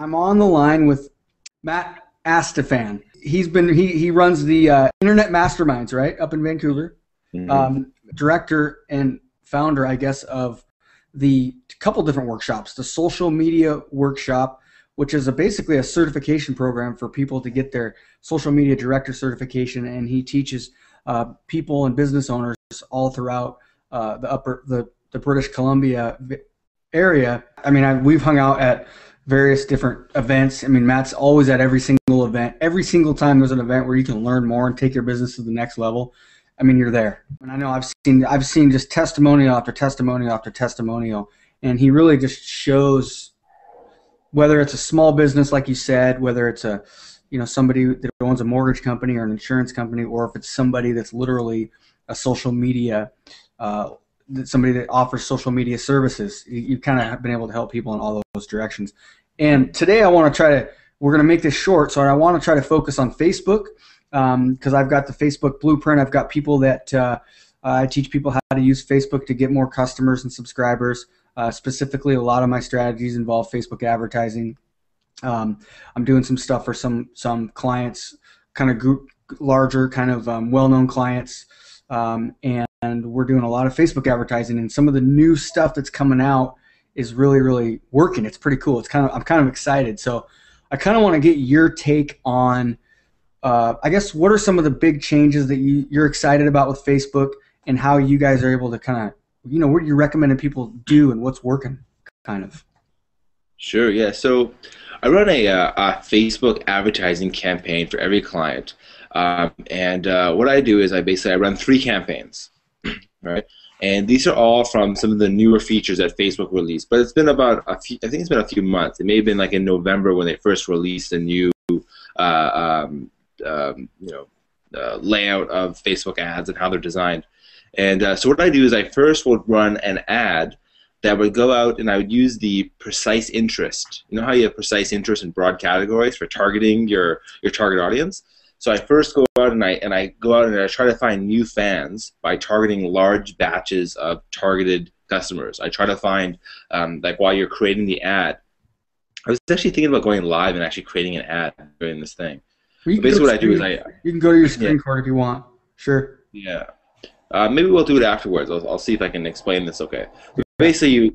I'm on the line with Matt Astephan. He runs the Internet Masterminds, right, up in Vancouver. Director and founder, I guess, of the couple different workshops. The Social Media Workshop, which is basically a certification program for people to get their social media director certification, and he teaches people and business owners all throughout the British Columbia area. I mean, we've hung out at various different events. I mean, Matt's always at every single event. Every single time there's an event where you can learn more and take your business to the next level, I mean, you're there. And I know I've seen just testimonial after testimonial after testimonial, and he really just shows, whether it's a small business like you said, whether it's somebody that owns a mortgage company or an insurance company, or if it's somebody that's literally a social media somebody that offers social media services. You've kind of have been able to help people in all those directions. And today we're going to make this short, so I want to try to focus on Facebook because I've got the Facebook blueprint. I've got people that I teach people how to use Facebook to get more customers and subscribers. Specifically, a lot of my strategies involve Facebook advertising. I'm doing some stuff for some clients, kind of larger, kind of well-known clients, and we're doing a lot of Facebook advertising. And some of the new stuff that's coming out is really, really working. It's pretty cool. I'm kind of excited. So I kind of want to get your take on, I guess, what are some of the big changes that you're excited about with Facebook, and how you guys are able to kind of, what you recommend people do and what's working, kind of. Sure, yeah. So I run a Facebook advertising campaign for every client. And what I do is I run 3 campaigns, right? And these are all from some of the newer features that Facebook released. But it's been about I think it's been a few months. It may have been like in November when they first released a new layout of Facebook ads and how they're designed. And so what I do is I first would run an ad that would go out, and I would use the precise interest. You know how you have precise interest in broad categories for targeting your target audience? So I first go out and I go out and I try to find new fans by targeting large batches of targeted customers. I try to find, like while you're creating the ad, I was actually thinking about going live and actually creating an ad during this thing. So basically what I do is you can go to your screen record if you want. Sure. Yeah. Maybe we'll do it afterwards. I'll see if I can explain this okay. Basically,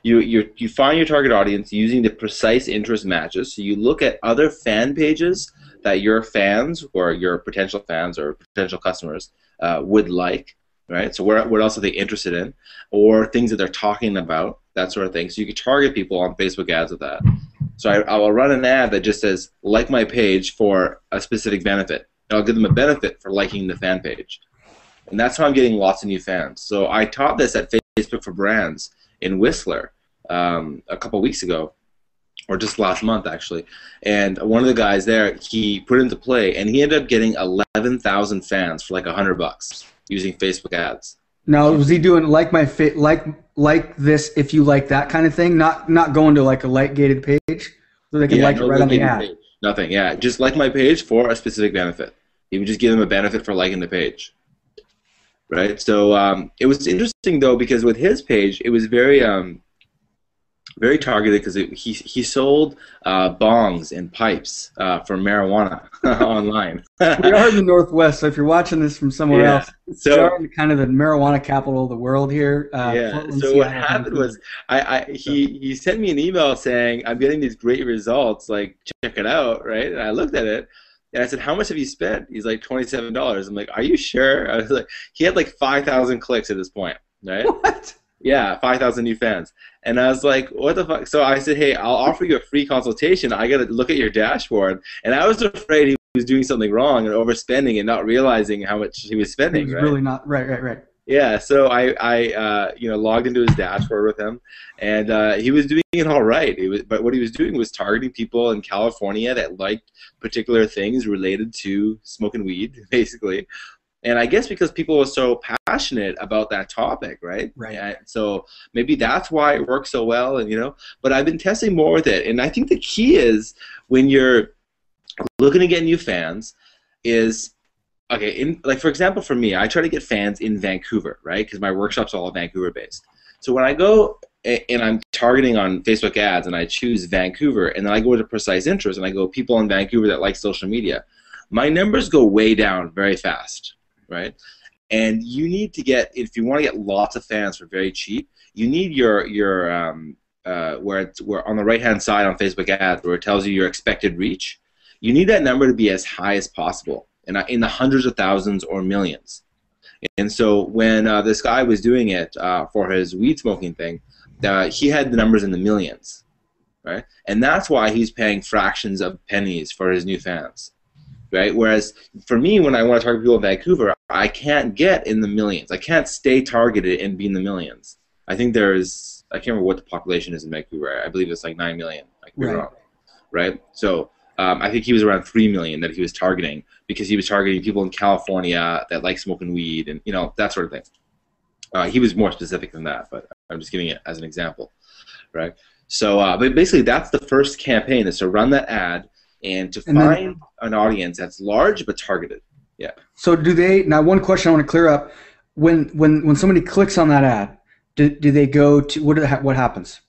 you find your target audience using the precise interest matches. So you look at other fan pages that your fans or your potential fans or potential customers would like, right? So what else are they interested in, or things that they're talking about, that sort of thing. So you can target people on Facebook ads with that. So I will run an ad that just says, like my page for a specific benefit. And I'll give them a benefit for liking the fan page. And that's how I'm getting lots of new fans. So I taught this at Facebook for Brands in Whistler a couple weeks ago, or just last month actually. And one of the guys there, he put it into play, and he ended up getting 11,000 fans for like $100 using Facebook ads. Now, was he doing like this if you like that kind of thing? Not going to like a light gated page so they can like it right on the ad. Page. Nothing. Yeah, just like my page for a specific benefit. He would just give them a benefit for liking the page. Right. So it was interesting though, because with his page, it was very very targeted, because he sold bongs and pipes for marijuana online. We are in the Northwest, so if you're watching this from somewhere else, we are in kind of the marijuana capital of the world here. Portland, so what happened was he sent me an email saying, I'm getting these great results, like check it out, right? And I looked at it. And I said, how much have you spent? He's like, $27. I'm like, are you sure? I was like, he had like 5,000 clicks at this point, right? What? Yeah, 5,000 new fans. And I was like, what the fuck? So I said, hey, I'll offer you a free consultation. I got to look at your dashboard. And I was afraid he was doing something wrong and overspending and not realizing how much he was spending. He was really not. Right. Yeah, so I logged into his dashboard with him, and he was doing it all right. But what he was doing was targeting people in California that liked particular things related to smoking weed, basically. And I guess because people were so passionate about that topic, right? Right. And so maybe that's why it works so well, and But I've been testing more with it, and I think the key is when you're looking to get new fans is. Okay, like for example, for me, I try to get fans in Vancouver, right? Because my workshop's all Vancouver-based. So when I go and I'm targeting on Facebook ads and I choose Vancouver, and then I go to precise interest and I go people in Vancouver that like social media, my numbers go way down very fast, right? And you need to get, if you want to get lots of fans for very cheap, you need your where on the right-hand side on Facebook ads where it tells you your expected reach, you need that number to be as high as possible, in the hundreds of thousands or millions. And so when this guy was doing it for his weed smoking thing, he had the numbers in the millions, right? And that's why he's paying fractions of pennies for his new fans, right? Whereas for me, when I want to target people in Vancouver, I can't get in the millions. I can't stay targeted and be in the millions. I think there's, I can't remember what the population is in Vancouver. I believe it's like 9 million. I could be wrong, right? So I think he was around 3 million that he was targeting because he was targeting people in California that like smoking weed and, you know, that sort of thing. He was more specific than that, but I'm just giving it as an example, right? So, but basically that's the first campaign, is to run that ad and to find an audience that's large but targeted. Yeah. So do they, now one question I want to clear up, when somebody clicks on that ad, do they go to, what happens?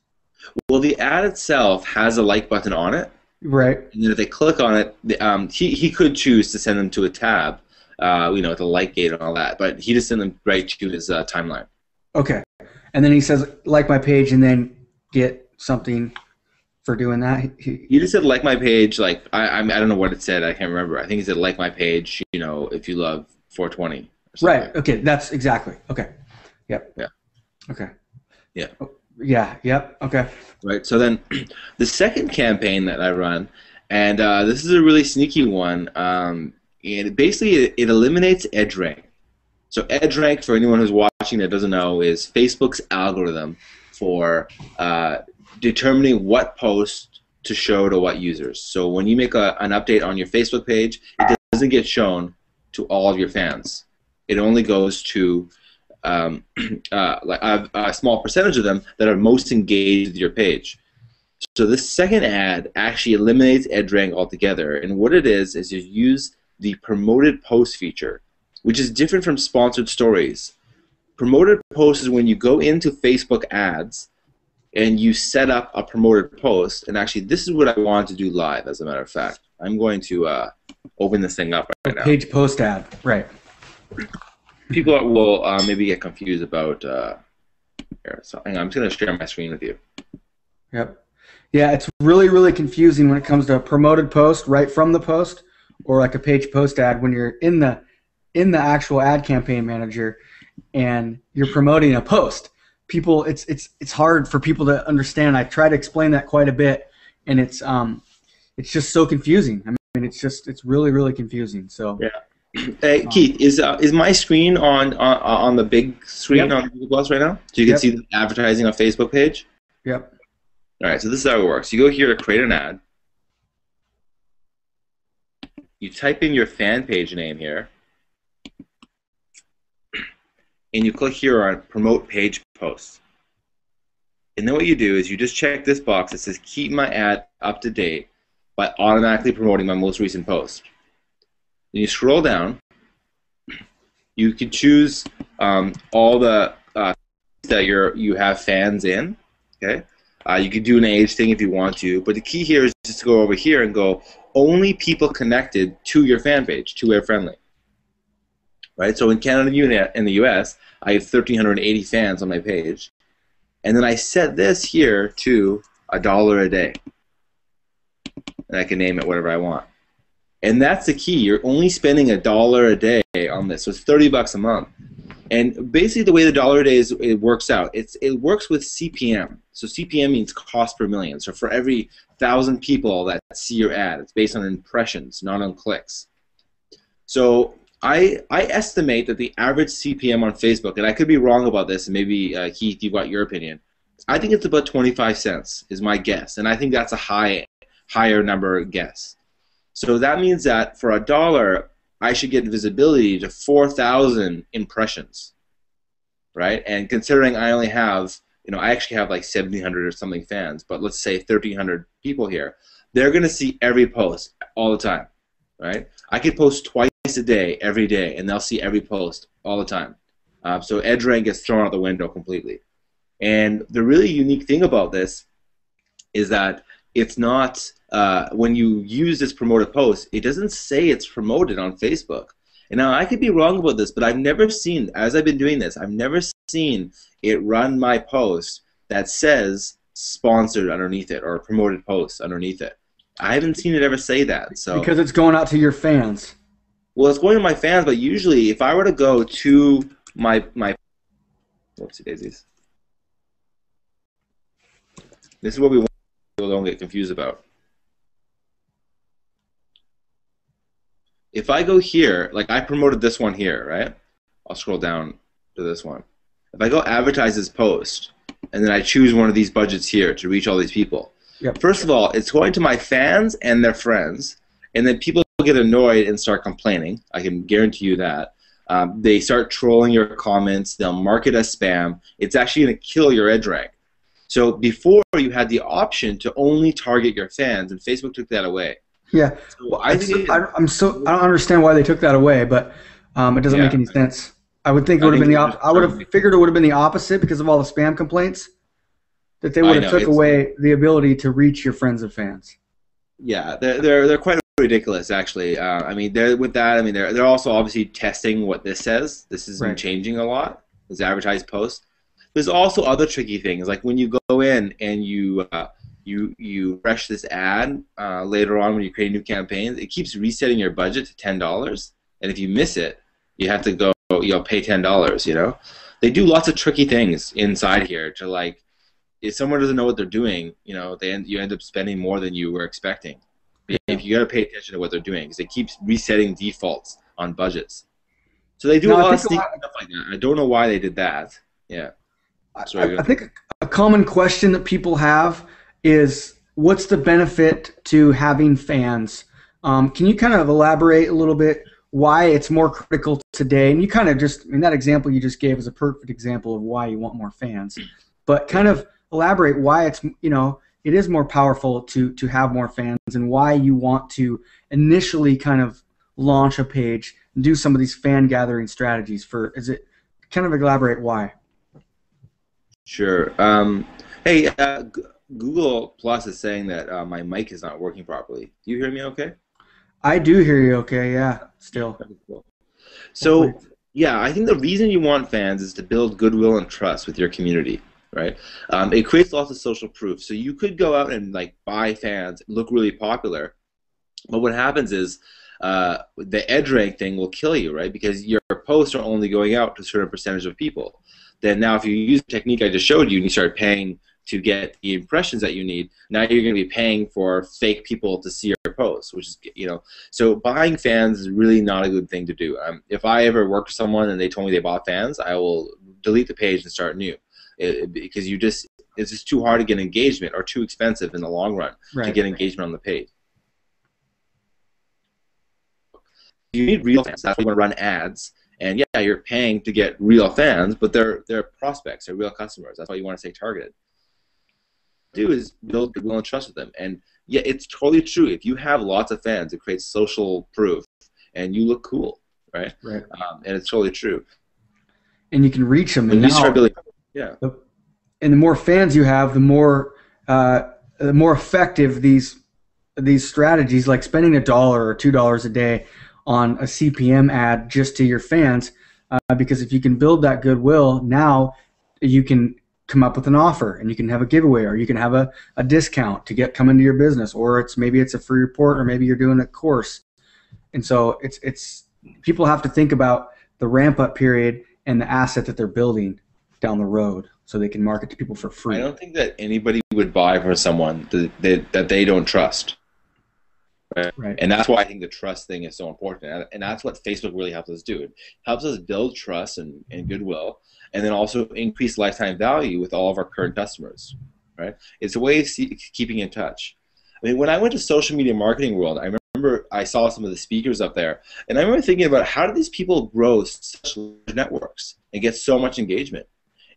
Well, the ad itself has a like button on it. Right. And then if they click on it, he could choose to send them to a tab, you know, with a like gate and all that, but he just sent them right to his timeline. Okay. And then he says, like my page, and then get something for doing that? He just said, like my page, like, I don't know what it said, I can't remember. I think he said, like my page, you know, if you love 420. Right, okay, that's exactly, okay. Yep. Yeah. Okay. Yeah. Yeah, yep, okay. Right, so then the second campaign that I run, and this is a really sneaky one, and basically it eliminates EdgeRank. So EdgeRank, for anyone who's watching that doesn't know, is Facebook's algorithm for determining what post to show to what users. So when you make an update on your Facebook page, it doesn't get shown to all of your fans. It only goes to like a small percentage of them that are most engaged with your page. So this second ad actually eliminates EdgeRank altogether. And what it is you use the promoted post feature, which is different from sponsored stories. Promoted posts is when you go into Facebook ads and you set up a promoted post. And actually, this is what I want to do live, as a matter of fact. I'm going to open this thing up right now. Page post ad, right. People will maybe get confused about here. So hang on, I'm just going to share my screen with you. Yep. Yeah, it's really, really confusing when it comes to a promoted post right from the post, or like a page post ad when you're in the actual ad campaign manager and you're promoting a post. People, it's hard for people to understand. I try to explain that quite a bit, and it's just so confusing. I mean, it's really, really confusing. So yeah. Hey, Keith, is my screen on the big screen on Google Plus right now? So you can see the advertising on Facebook page? Yep. All right, so this is how it works. You go here to create an ad. You type in your fan page name here. And you click here on Promote Page Posts. And then what you do is you just check this box that says Keep my ad up to date by automatically promoting my most recent post. Then you scroll down. You can choose all the that you have fans in. Okay. You can do an age thing if you want to, but the key here is just to go over here and go only people connected to your fan page, two-way friendly. Right. So in Canada and the U.S., I have 1,380 fans on my page, and then I set this here to $1 a day, and I can name it whatever I want. And that's the key. You're only spending $1 a day on this, so it's $30 a month. And basically, the way the $1 a day it works out, it works with CPM. So CPM means cost per million. So for every 1,000 people that see your ad, it's based on impressions, not on clicks. So I estimate that the average CPM on Facebook, and I could be wrong about this, and maybe Keith, you've got your opinion. I think it's about 25 cents is my guess, and I think that's a higher number guess. So that means that for $1, I should get visibility to 4,000 impressions, right? And considering I only have, I actually have like 1,700 or something fans, but let's say 1,300 people here, they're going to see every post all the time, right? I could post twice a day, every day, and they'll see every post all the time. So EdgeRank gets thrown out the window completely. And the really unique thing about this is that it's not, when you use this promoted post, it doesn't say it's promoted on Facebook. And now I could be wrong about this, but I've never seen, as I've been doing this, I've never seen it run my post that says sponsored underneath it or promoted post underneath it. I haven't seen it ever say that. So because it's going out to your fans. Well, it's going to my fans, but usually if I were to go to my whoopsie daisies. This is what we want people don't get confused about. If I go here, like I promoted this one here, right? I'll scroll down to this one. If I go advertise this post, and then I choose one of these budgets here to reach all these people. Yep. First of all, it's going to my fans and their friends, and then people get annoyed and start complaining. I can guarantee you that. They start trolling your comments. They'll mark it as spam. It's actually going to kill your EdgeRank. So before you had the option to only target your fans, and Facebook took that away. Yeah, so I don't understand why they took that away, but it doesn't make any sense. I would think it would have been the opposite. I would have figured it would have been the opposite because of all the spam complaints. That they would have took away the ability to reach your friends and fans. Yeah, they're quite ridiculous actually. I mean, they're also obviously testing what this says. This has been changing a lot. This advertised post. There's also other tricky things like when you go in and you refresh this ad later on when you create new campaigns, it keeps resetting your budget to $10, and if you miss it, you have to go, pay $10. You know, they do lots of tricky things inside here to like, if someone doesn't know what they're doing, you end up spending more than you were expecting. If you got to pay attention to what they're doing, because it keeps resetting defaults on budgets. So they do a lot of sneaky stuff like that. I don't know why they did that. Yeah. I think a common question that people have is, what's the benefit to having fans? Can you kind of elaborate a little bit why it's more critical today? And you kind of just, that example you just gave is a perfect example of why you want more fans. But kind of elaborate why it's, it is more powerful to have more fans and why you want to initially kind of launch a page and do some of these fan gathering strategies kind of elaborate why? Sure. Hey, Google Plus is saying that my mic is not working properly. Do you hear me okay? I do hear you okay, yeah, still. So, yeah, I think the reason you want fans is to build goodwill and trust with your community, right? It creates lots of social proof. So you could go out and like buy fans, look really popular, but what happens is the EdgeRank thing will kill you, right? Because your posts are only going out to a certain percentage of people. Then now if you use the technique I just showed you and you start paying to get the impressions that you need, now you're going to be paying for fake people to see your posts, which is, so buying fans is really not a good thing to do. If I ever work with someone and they told me they bought fans, I will delete the page and start new, because it's just too hard to get engagement or too expensive in the long run to get engagement on the page. You need real fans. That's why you want to run ads. And yeah, you're paying to get real fans, but they're prospects, they're real customers. That's why you want to stay targeted. Do is build goodwill and trust with them. And yeah, it's totally true. If you have lots of fans, it creates social proof, and you look cool, right? Right. And it's totally true. And you can reach them. And yeah. And the more fans you have, the more effective these strategies, like spending $1 or $2 a day on a CPM ad just to your fans, because if you can build that goodwill, now you can come up with an offer and you can have a giveaway, or you can have a discount to come into your business, or maybe it's a free report, or maybe you're doing a course. And so it's people have to think about the ramp up period and the asset that they're building down the road so they can market to people for free. I don't think that anybody would buy from someone that they don't trust. Right. And that's why I think the trust thing is so important. And that's what Facebook really helps us do. It helps us build trust and goodwill, and then also increase lifetime value with all of our current customers. Right? It's a way of keeping in touch. I mean, when I went to Social Media Marketing World, I remember I saw some of the speakers up there, and I remember thinking about, how do these people grow such large networks and get so much engagement?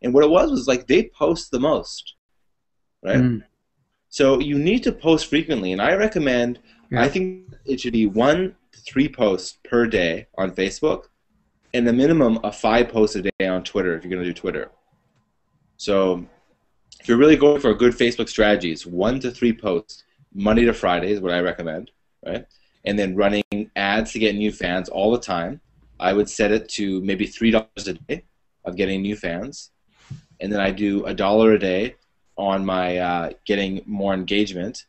And what it was like they post the most. Right? Mm. So you need to post frequently, and I recommend, I think it should be 1 to 3 posts per day on Facebook, and a minimum of 5 posts a day on Twitter if you're going to do Twitter. So if you're really going for a good Facebook strategy, it's 1 to 3 posts, Monday to Friday is what I recommend, right? And then running ads to get new fans all the time. I would set it to maybe $3 a day of getting new fans, and then I do $1 a day on my getting more engagement.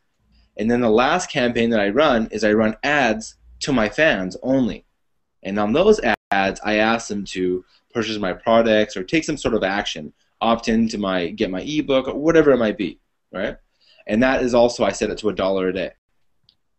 And then the last campaign that I run is I run ads to my fans only. And on those ads, I ask them to purchase my products or take some sort of action, opt in to get my ebook or whatever it might be, right? And that is also, I set it to $1 a day,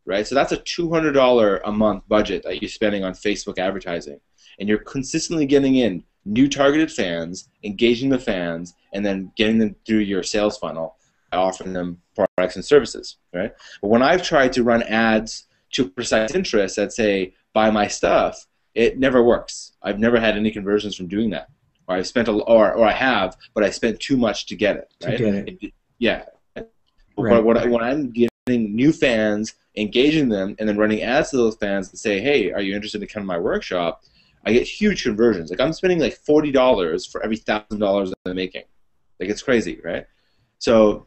right? So that's a $200 a month budget that you're spending on Facebook advertising. And you're consistently getting in new targeted fans, engaging the fans, and then getting them through your sales funnel, offering them products and services, right? But when I've tried to run ads to precise interests that say, buy my stuff, it never works. I've never had any conversions from doing that. Or I've spent or I have, but I spent too much to get it, right? To get it. Yeah. Right. But when I'm getting new fans, engaging them, and then running ads to those fans that say, hey, are you interested in coming to my workshop? I get huge conversions. Like I'm spending like $40 for every $1,000 I'm making. Like it's crazy, right? So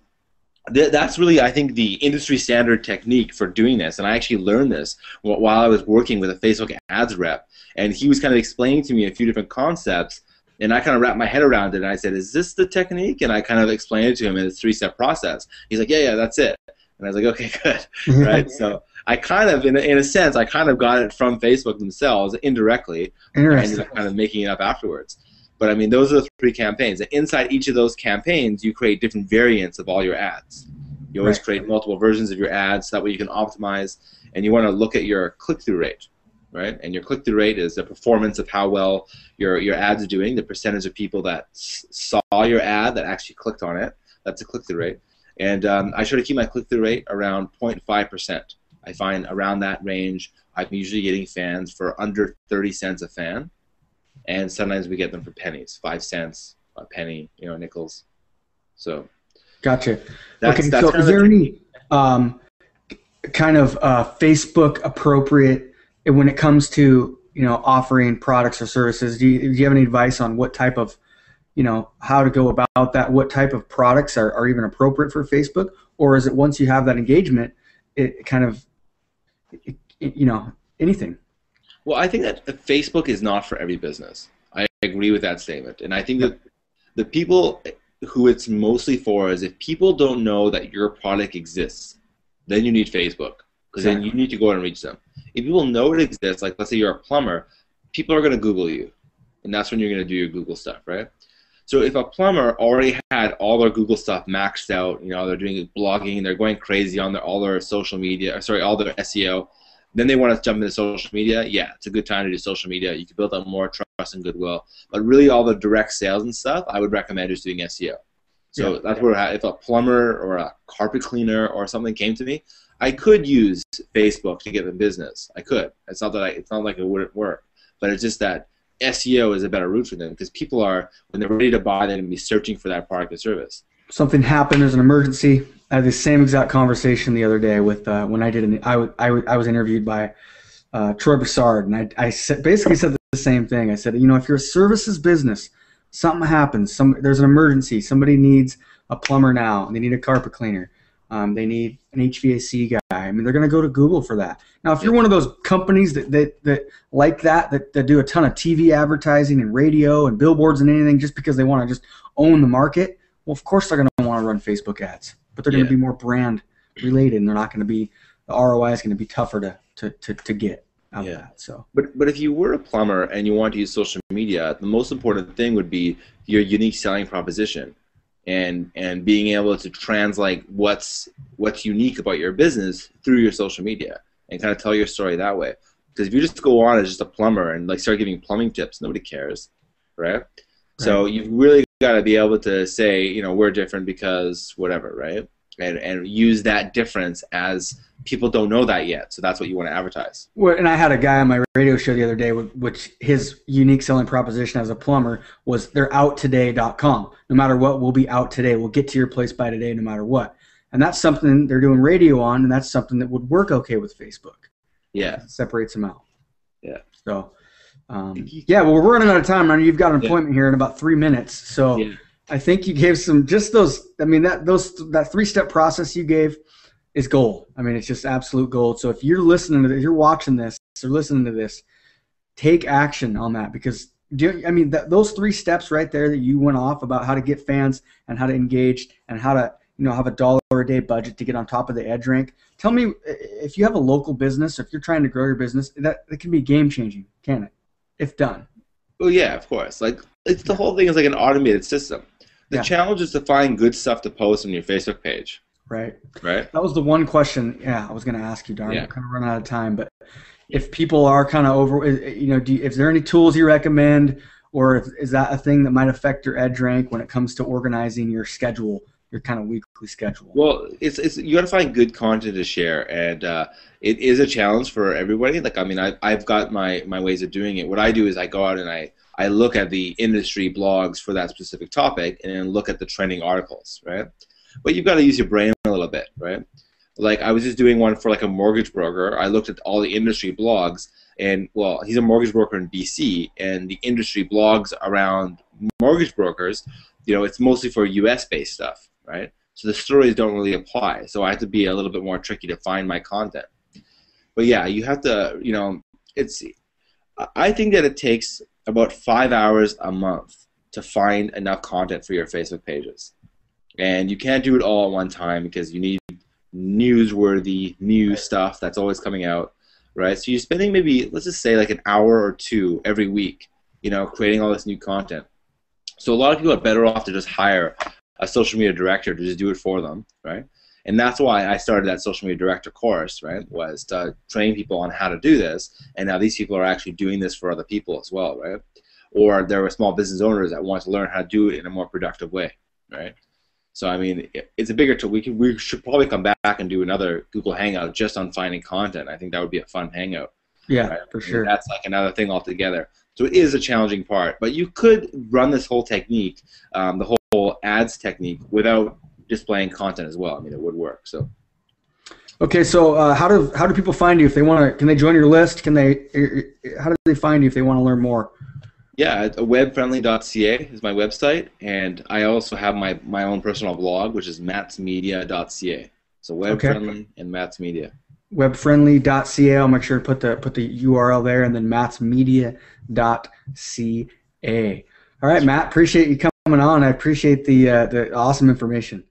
that's really, I think, the industry standard technique for doing this. And I actually learned this while I was working with a Facebook ads rep. And he was kind of explaining to me a few different concepts. And I kind of wrapped my head around it. And I said, is this the technique? And I kind of explained it to him in a 3-step process. He's like, yeah, that's it. And I was like, okay, good. Right? So I kind of, in a sense, I kind of got it from Facebook themselves indirectly. And I ended up kind of making it up afterwards. But I mean, those are the 3 campaigns. And inside each of those campaigns, you create different variants of all your ads. You always create multiple versions of your ads. That way you can optimize. And you want to look at your click-through rate, right? And your click-through rate is the performance of how well your ads are doing, the percentage of people that saw your ad that actually clicked on it. That's a click-through rate. And I try to keep my click-through rate around 0.5%. I find around that range, I'm usually getting fans for under 30 cents a fan. And sometimes we get them for pennies, 5 cents, a penny, nickels. So, gotcha. Okay, so is there any kind of Facebook appropriate when it comes to offering products or services? Do you have any advice on what type of how to go about that? What type of products are even appropriate for Facebook, or is it once you have that engagement, it kind of anything? Well, I think that Facebook is not for every business. I agree with that statement. And I think that the people who it's mostly for is if people don't know that your product exists, then you need Facebook, because then you need to go out and reach them. If people know it exists, like let's say you're a plumber, people are going to Google you. And that's when you're going to do your Google stuff, right? So if a plumber already had all their Google stuff maxed out, they're doing blogging, they're going crazy on all their social media, all their SEO, then they want to jump into social media. Yeah, it's a good time to do social media. You can build up more trust and goodwill. But really, all the direct sales and stuff, I would recommend just doing SEO. So that's where if a plumber or a carpet cleaner or something came to me, I could use Facebook to get them business. I could. It's not like it wouldn't work, but it's just that SEO is a better route for them because people are, when they're ready to buy, they're going to be searching for that product or service. Something happened, there's an emergency. I had the same exact conversation the other day with when I did I was interviewed by Troy Broussard, and I basically said the same thing. I said, if you're a services business, something happens, there's an emergency, somebody needs a plumber now, and they need a carpet cleaner, they need an HVAC guy. I mean, they're going to go to Google for that. Now, if you're one of those companies that like that do a ton of TV advertising and radio and billboards and anything just because they want to just own the market, well, of course they're going to want to run Facebook ads. But they're going to be more brand related, and they're not going to be, the ROI is going to be tougher to get out of that. So, but if you were a plumber and you want to use social media, the most important thing would be your unique selling proposition, and being able to translate what's unique about your business through your social media and kind of tell your story that way. Because if you just go on as just a plumber and start giving plumbing tips, nobody cares, right? So you've really got to be able to say, we're different because whatever, right? And use that difference as people don't know that yet. So that's what you want to advertise. Well, and I had a guy on my radio show the other day, which his unique selling proposition as a plumber was they're outtoday.com. No matter what, we'll be out today. We'll get to your place by today no matter what. And that's something they're doing radio on, and that's something that would work okay with Facebook. Yeah. It separates them out. Yeah. So, well, we're running out of time. You've got an appointment here in about 3 minutes. So I think you gave some, just those, I mean, that 3-step process you gave is gold. I mean, it's just absolute gold. So if you're listening to this, you're watching this or listening to this, take action on that, because those 3 steps right there that you went off about how to get fans and how to engage and how to, have $1 a day budget to get on top of the Edge rank. Tell me, if you have a local business, if you're trying to grow your business, that can be game changing, can it? If done. Well, yeah, of course. Like, it's the whole thing is like an automated system. The challenge is to find good stuff to post on your Facebook page. Right. Right. That was the one question. Yeah, I was going to ask you, darn. I'm kind of running out of time, but if people are kind of over, is there any tools you recommend, or is that a thing that might affect your Edge rank when it comes to organizing your schedule, your kind of weekly schedule? Well, it's you got to find good content to share, and it is a challenge for everybody. Like, I mean, I've got my ways of doing it. What I do is I go out and I look at the industry blogs for that specific topic and then look at the trending articles, right? But you've got to use your brain a little bit, right? Like, I was just doing one for like a mortgage broker. I looked at all the industry blogs, and well, he's a mortgage broker in BC, and the industry blogs around mortgage brokers, it's mostly for US-based stuff, right? So the stories don't really apply. So I have to be a little bit more tricky to find my content. But yeah, you have to, I think that it takes about 5 hours a month to find enough content for your Facebook pages. And you can't do it all at one time because you need newsworthy new stuff that's always coming out, right? So you're spending maybe, let's just say, like an hour or 2 every week, creating all this new content. So a lot of people are better off to just hire a social media director to just do it for them, right? And that's why I started that social media director course, right? Was to train people on how to do this, and now these people are actually doing this for other people as well, right? Or there are small business owners that want to learn how to do it in a more productive way, right? So I mean, it's a bigger tool. We should probably come back and do another Google Hangout just on finding content. I think that would be a fun hangout. Yeah, right? For sure. That's like another thing altogether. So it is a challenging part, but you could run this whole technique, the whole ads technique, without displaying content as well. I mean, it would work. So. Okay, so how do people find you if they want to? Can they join your list? How do they find you if they want to learn more? Yeah, webfriendly.ca is my website, and I also have my own personal blog, which is mattsmedia.ca. So webfriendly and Matt's Media. Webfriendly.ca. I'll make sure to put the URL there, and then mattsmedia.ca. All right, Matt, appreciate you coming on. I appreciate the awesome information.